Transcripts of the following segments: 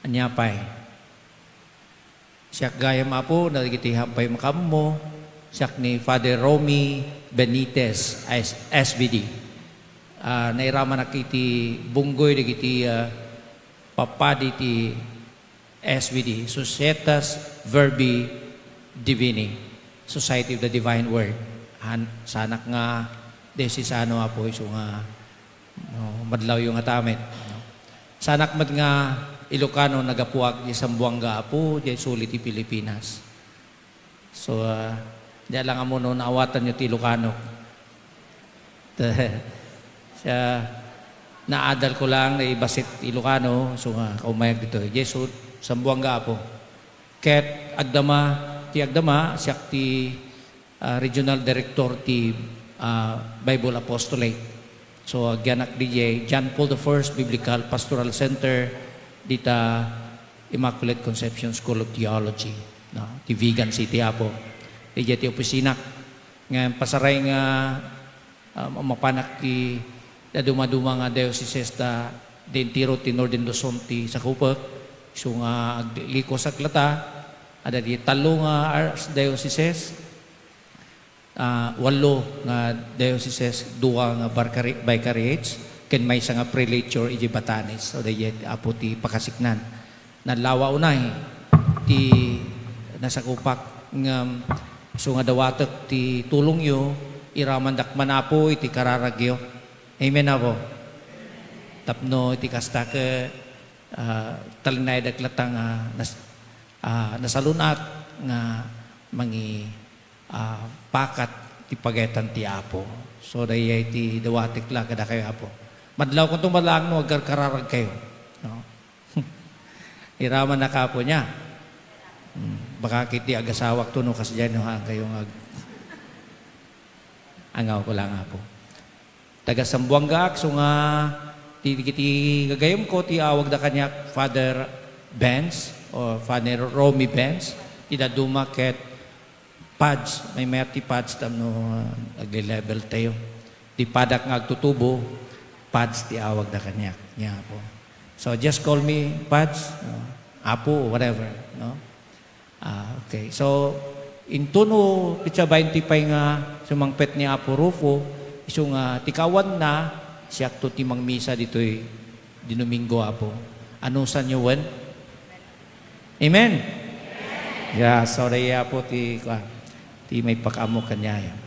anyapay. Siya gayam apo, nagiti hampay makammo, siya ni Father Romy Benitez, SBD. Nairaman nakiti bunggoy, nagiti papadi ti SBD, Societas Verbi Divini, Society of the Divine Word. Sanak nga, desisano apo, iso nga, madlaw yung atamet. Sanak mat nga, Ilocano nagapuak di Sambuanga apo di sulit ti Pilipinas. So di lang amo no naawatan nyo ti Ilocano. Siya naadal ko lang na ibasit Ilocano so nga kaumayag dito. Jesu Sambuanga apo. Ket Agdama siya ti regional director ti Bible Apostolate. So agyanak DJ John Paul I Biblical Pastoral Center dita Immaculate Conception School of Theology, no? Ti Vigan City apo. Ija ti opisina nga pasaray nga mapanak ti daduma-duma nga diocese ta dentiro ti Northern Luzon ti Sakupek. So nga liko sa klata ada di talo nga archdiocese, 8 nga diocese, 2 nga vicariates, ken may nga prelature iji Batanes. So dayet apo ti pakasiknan. Nalawa unay ti nasakupak nga so nga dawatek ti tulong yo iraman dakman apo iti kararagyo. Amen apo. Tapno iti kasta ke talinay daklatang nasalunat nga mangi pakat ti pagetan ti apo. So dayet ti dawatek la kada kayo apo. Madlaw kung tumalang no, agar kararag kayo. No? Iraman na kapo niya. Baka kiti agasawak to no, kasi dyan no, kayong angaw ko lang po. Taga Sambuanga, so nga, kiti gagayom ko, ti awag na kanya Father Benz, o Father Romy Benz, idaduma ket pads, may merti pads tam no, nag-level tayo. Di padak nga agtutubo, Pads, ti awag na kanya. Niya po. So, just call me Pads, Apo, whatever. No? Okay. So, intuno, pitsa 25 nga sumangpet ni Apo Rufo, iso nga tikawan na, siya to timang misa dito'y dinumingo Apo. Ano sa nyo, wen? Amen? Yeah, sorry Apo, ti may pakamo kanya yan.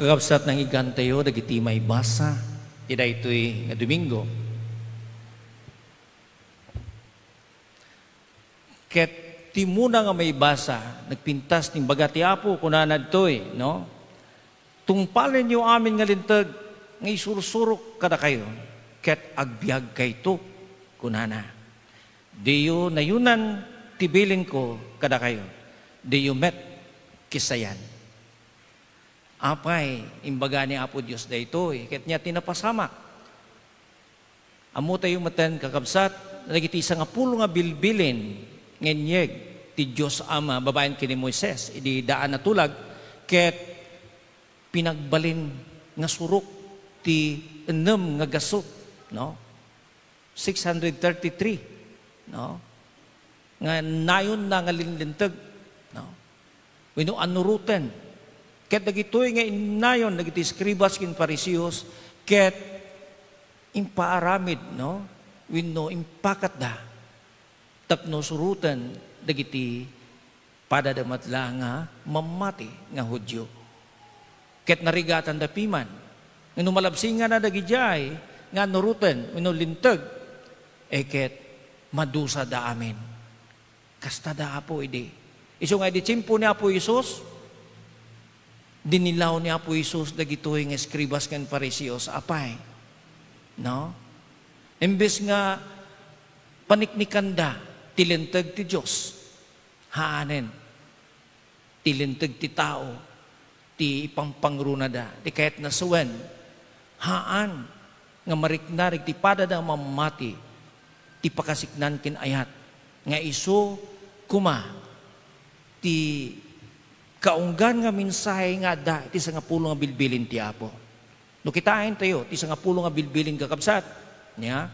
Kakabsat ng igantayo, dagiti may basa, ida ito'y nga Domingo. Ket timuna nga may basa, nagpintas ng bagati apo, kunanad to'y, no? Tungpalin niyo amin nga lintag, nga isursurok kada kayo, ket agbiag kay to, kunana. Diyo nayunan tibilin ko kada kayo, diyo met kisayan. Apay, imbaga ni Apo Diyos da ito, ket niya tinapasamak. Amo tayo maten kakabsat, nagiti nga pulo nga bilbilin, ngenyeg, ti Diyos Ama, babaen kini Moises, idi daan na tulag, ket pinagbalin nga surok, ti enem nga gasot, no? 633, no? Nga nayon na nga linlintag, no? Wino anuruten, ket dagitoy nga inayon dagiti skribas ken Parisios ket impaaramid no wenno impakat da tapno surutan dagiti padadamatla nga mamati nga Hudyo. Ket narigatan da piman ngano malabsingan na dagijay nga nurutan wenno linteg ket madusa da amin. Kasta da Apo idi. Isu nga di tsimpo ni Apo Isus dinilaw ni Apo Isus dagitoy nga eskribas ken Parisios apay. No? Imbes nga paniknikan da tilinteg ti Dios. Haanen. Tilinteg ti tao. Ti ipangpangruna da. Ti kahit nasuwen. Haan nga mariknarig ti padada mamati ti pakasiknan ken ayat nga isu kuma ti kaunggan nga mensahe nga da iti sa nga pulo nga bilbilin ti Apo. No kitain tayo, ti nga pulo nga bilbilin kakabsat. Niya?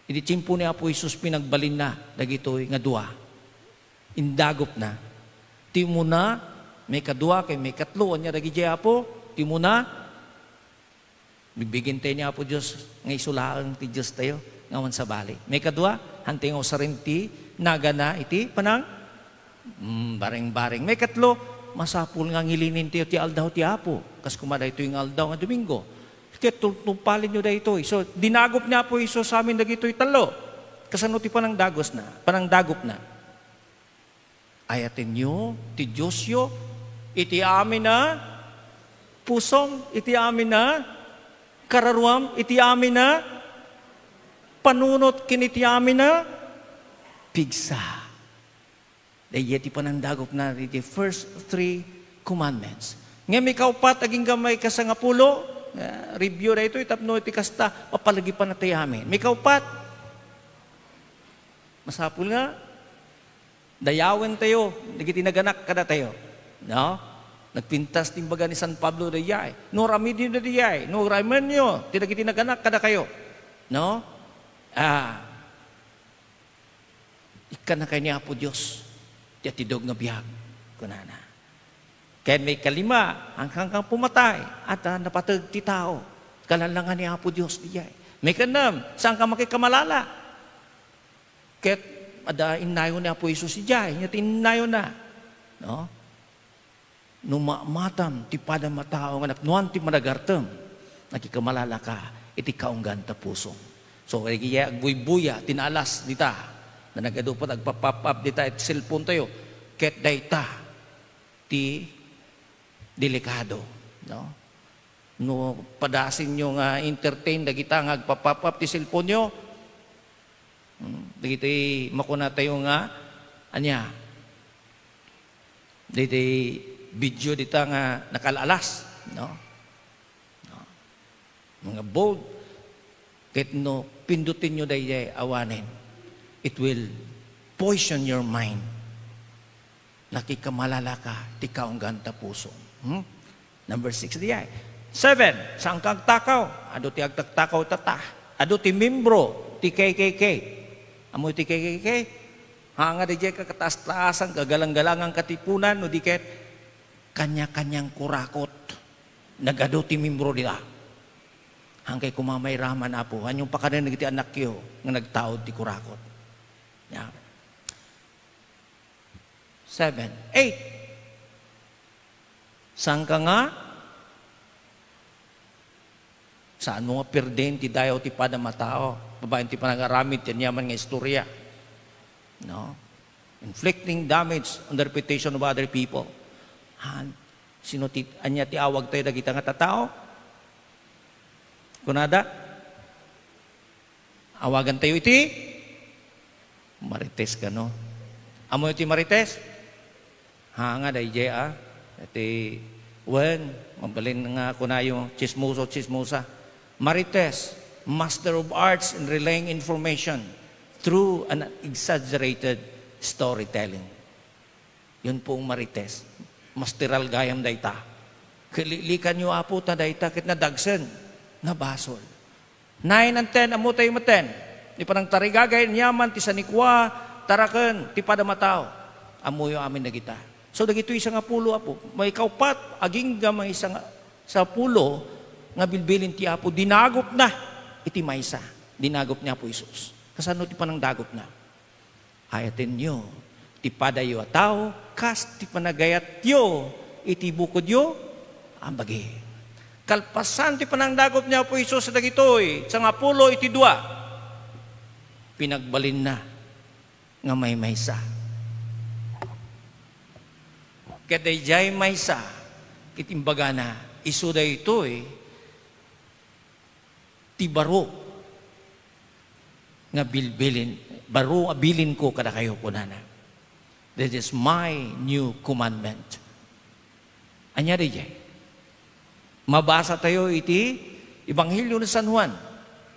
Hindi tsimpo ni Apo Isus pinagbalin na, dagitoy nga dua. Indagop na. Ti muna, may kadua, kay may katlo, anya dagi di Apo, ti muna, bibigin tayo ni Apo Diyos, nga isulaang ti Diyos tayo, ngawan sa bali. May kadua, hanting o sarinti, naga na, iti, panang, baring-baring. May katlo, masapul nga ngilinin tayo ti aldaw ti Apo, kas kumada ito yung aldaw nga Domingo. Kaya tumpalin nyo da ito. So, dinagop niya po Isus sa amin dagito'y talo. Kasano ti panang dagos na, panang dagop na. Ayatin nyo, ti Diyos yo, iti amin na, pusom, iti amin na, kararuam, iti amin na, panunot kiniti amin na, pigsa. Dahil iti panang dagop na, iti first 3 commandments. Ngayon may kaupat, aging gamay kasangapulo, review na ito, itapno iti kasta, papalagi pa na tayo amin. May kaupat. Masapul nga. Dayawan tayo. Nagitinaganak kada tayo. No? Nagpintas timbaga ni San Pablo da yay. No ramidio da yay. No ramenyo. Tinagitinaganak kada kayo. No? Ikan na kayo ni Apo Diyos. Tiyatidog nga biyag. Kunana. Kaya may kalima, hanggang pumatay, at napatag ti tao. Kalalangan ni Apo Diyos diya. May kanam, saan ka makikamalala? Kaya ada inayo ni Apo Isus diya, niya tinayo na. No? Numamatam, ti pada matao, nga napnuan ti managartem, nakikamalala ka, iti kaunggan ta pusong. So, kaya agbuy-buya, tinalas dita, na nagadupat, agpapap-up dita, at cellphone tayo, ket dayta, ti delikado, no? No padasin nyo nga entertain dagita nga agpapapap ti cellphone nyo. Dagiti makuna tayo nga anya. Dagiti video dita nga nakalalas, no? No. Mga bold ket no pindutin nyo dayjay awanen. It will poison your mind. Nakikamalala ka, ti kaunggan ta puso. Number 6 diya. 7, saan kang takaw? Ado ti agtagtakaw tata. Ado ti membro, ti KKK. Amoy ti KKK? Hanga diya ka kataas-taasan, kagalang-galangang katipunan, no di ket kanya-kanyang kurakot. Nagado ti membro nila. Hangkay kumamay raman Apo. Anyong pakanan nagiti anak yo, nga nagtaod ti kurakot. Yeah. 7, 8. Saan ka nga? Saan mo nga perden ti dayaw ti pada matao? Babayan ti panagaramid ti yaman nga istorya. No? Inflicting damage on the reputation of other people. Sino ti anya ti awag tayo dagita nga tatao? Kunada? Awagan tayo iti? Marites ka, no? Amo iti marites? Nga dayjay Iti, mabalin nga ako na yung chismosa. Marites, master of arts in relaying information through an exaggerated storytelling. Yun pong marites. Masteral gayam dayta. Kililikan nyo Apo ta dayta kit na dagsen, na basol. 9 and 10, amo tayo maten. Di pa nang tarigagay, niyaman, ti sanikwa, taraken, ti padamatao. Amo yung amin na kita. So, dagito isang apulo, Apo. May kaupat, aging gamay isang sa pulo, nga bilbilin ti Apo, dinagop na, iti maysa. Dinagop niya Apo Isus. Kasano ti panang dagop na? Ayatin nyo, ti padayo a tao, kas ti panagayat yo, iti bukod yo, ambagi. Kalpasan ti panang dagop niya Apo Isus sa dagitoy, sa nga pulo, iti dua. Pinagbalin na, nga may maysa. Kadayjay maysa, itimbaga na, isuda ito ti baro, nga bilbilin, baro abilin ko kada kayo kunana. This is my new commandment. Anya dayjay. Mabasa tayo iti Ebanghelyo ni San Juan,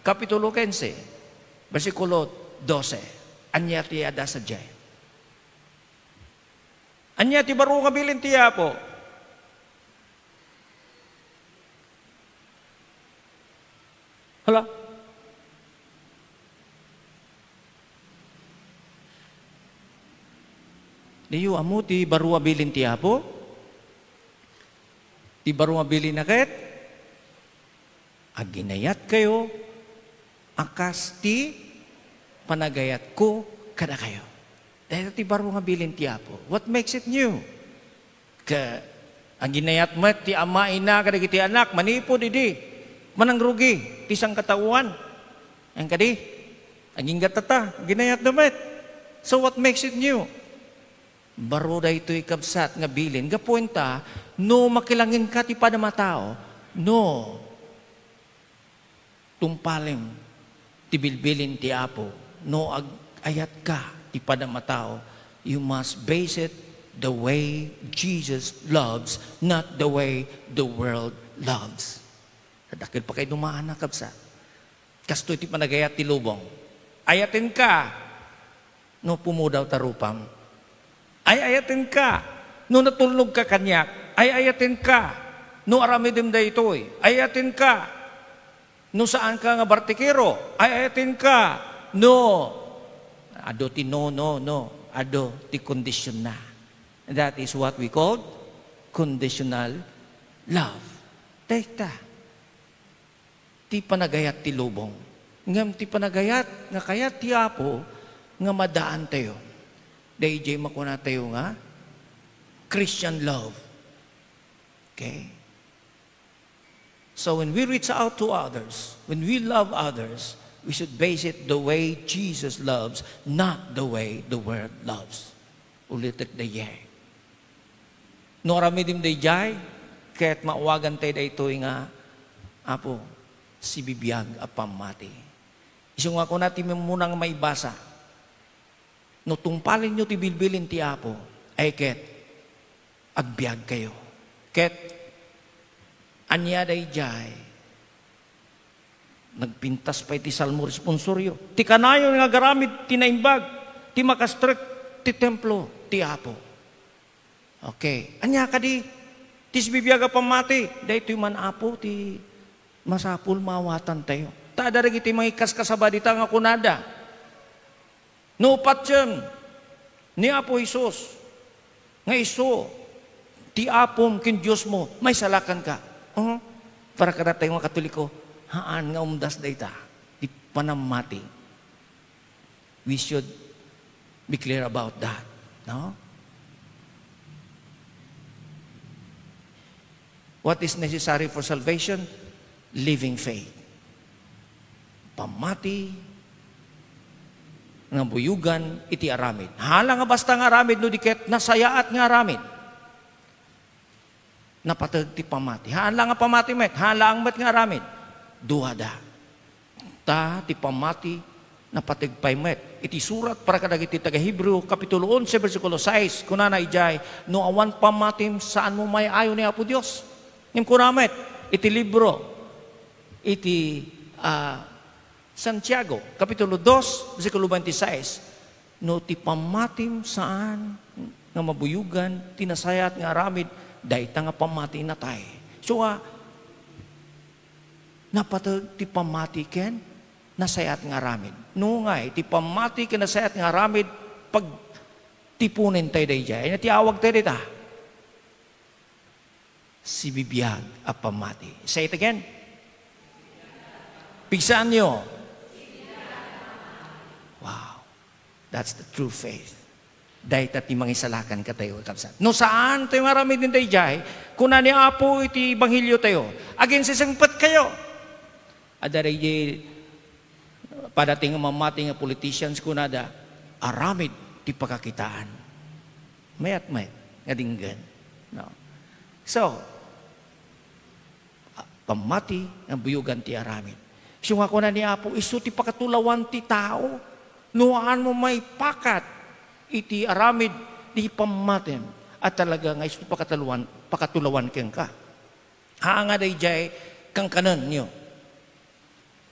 Kapitulo 15, versikulo 12. Anya ti ada sadjay. Anya ti baro nga bilin ti Apo. Hala. Diyo amo ti baru abilin ti Apo. Ti baru abilin na ket. Aginayat kayo. Akas ti panagayat ko kada kayo. Dahil ti baru abilin ti Apo. What makes it new? Aginayat mo ti ama ina kada ti anak. Manipo didi. Manangrugi. Ti sang katauan. Ang kadi. Aging gatata. Ginayat damat. So what makes it new? Baro da ito'y kabsat nga bilin. Gapuenta, no makilangin ka ti padamatao, no tumpalim ti bilbilin ti Apo, no ayat ka ti padamatao, you must base it the way Jesus loves, not the way the world loves. Dakil pa kayo dumaan na kabsat. Kasto ti panagayat ti lubong. Ayatin ka, no pumudaw tarupam. Ay-ayatin ka. No natulog ka kanyak, ay-ayatin ka. No aramidim da ito'y, ay-ayatin ka. No saan ka nga bartikero, ay-ayatin ka. No. Ado ti no. Ado ti condition na. And that is what we call conditional love. Tekta. Ti panagayat ti lubong. Ngam ti panagayat nga kayat ti Apo nga madaan tayo. Dahil makuna tayo nga, Christian love. Okay? So when we reach out to others, when we love others, we should base it the way Jesus loves, not the way the world loves. Ulitik da yay. No ramidim da yay, kaya't mauwagan tayo da ito nga, Apo, si bibiyag apamati. Isang ako natin munang maibasa. No tumpalin nyo ti bilbilin ti Apo, ay ket, agbyag kayo. Ket, anya day jay, nagpintas pa iti salmo responsoryo. Ti kanayon nga garamid, ti naimbag, ti makastrek, ti templo, ti Apo. Okay, anya ka di, tis bibiyaga pamati, dahi ito man Apo, ti masapul mawatan tayo. Tadarag iti mga ikaskasabadita nga kunada. No patyan ni Apo Isus nga iso ti apom kin Diyos mo may salakan ka. Para kada tayo mga Katoliko haan nga umdas dayta ti panamati. We should be clear about that. No? What is necessary for salvation? Living faith. Pamati nga buyugan iti aramid. Hala nga basta nga aramid no diket nasayaat nga aramid. Napatag ti pamati. Hala nga pamati met, hala ang met nga aramid. Duhada. Ta ti pamati napatag pay met. Iti surat para kadagiti taga Hebreo kapitulo 11 bersikulo 6 kunana ijay no awan pamatim saan mo may ayo ni Apo Dios. Ngem kunamet iti libro iti Santiago, Kapitulo 2, versikulo 26, no ti pamatim saan nga mabuyugan, tinasayat nga aramid, dahita nga pamati na tayo. So, napatag ti pamati ken, nasayat nga aramid. No nga, ti pamati ken nasayat nga aramid, pag tipunin tayo dahi dyan, ti awag tayo dita. Si bibiyag a pamati. Say it again. Pigsaan nyo. Wow. That's the true faith. Dahil ti mangisalakan ka tayo kapsat. No saan tayo marami din tayo jay, kung ni Apo iti Ebanghelyo tayo, agin sisangpat kayo. Adaray padating mamati nga politicians kunada, aramid ti pagkakitaan. Mayat nga dinggan. No. So, pamati ang buyugan ti aramid. So nga ko na ni Apo, iso ti pakatulawan ti tao, nuhaan mo may pakat, iti aramid, di pamatem, at talaga nga iso pakatulawan keng ka. Haanga day jay, kang kanan nyo.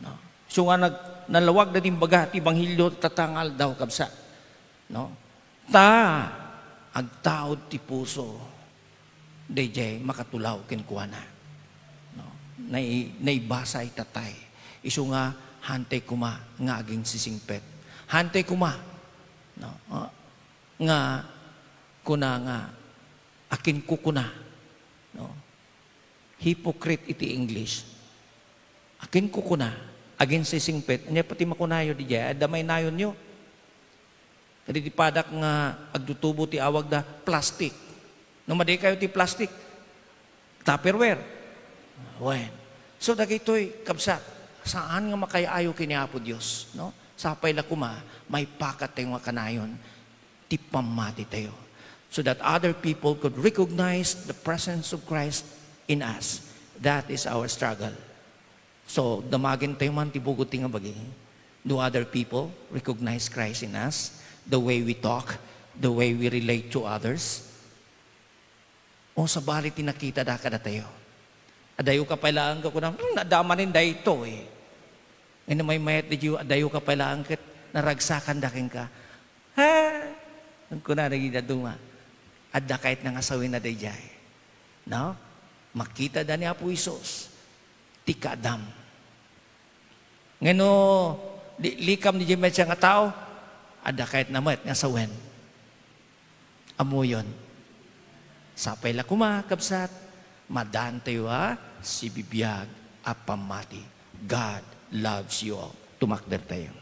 No? So nga nalawag na din baga, ti Ebanghelyo tatangal daw kabsa. No? Agtaod ti puso, day jay, makatulaw ken kuana. No? Naibasa itatay. Isu nga, hantay kuma nga aging sisingpet. Hantay kuma. No? Nga, kuna nga, akin kukuna. No? Hypocrite iti English. Akin kukuna, aging sisingpet. Anya pati makunayo di jay, damay nayon nyo. Kadi di padak nga, agdutubo ti awag da, plastic. No maday kayo ti plastic. Tupperware. Wen. So dagitoy kabsat. Saan nga makayayo kiniapo Dios, no? Sapay la kuma may pakat tayo nga kanayon ti pamati tayo. So that other people could recognize the presence of Christ in us. That is our struggle. So damagin tayo man ti bugot ti nga bagi. Do other people recognize Christ in us? The way we talk, the way we relate to others? O sa bali tinakita da kada tayo. Adayo ka pailaan ka kunang, nadamanin da ito eh. Ngayon may mayat di adayo ka pailaan kat naragsakan daking ka. Ha? Ang kuna naging daduma. Adda kahit nangasawin na dayjay. No? Makita da ni Apo Isos. Tika Adam. Ngayon likam ni Jimet siya nga tao. Adda kahit namat nga sawen. Amo yun. Sapay la kumakabsat. Madan tayo si bibiyag apamati. God loves you all. Tumakder tayo.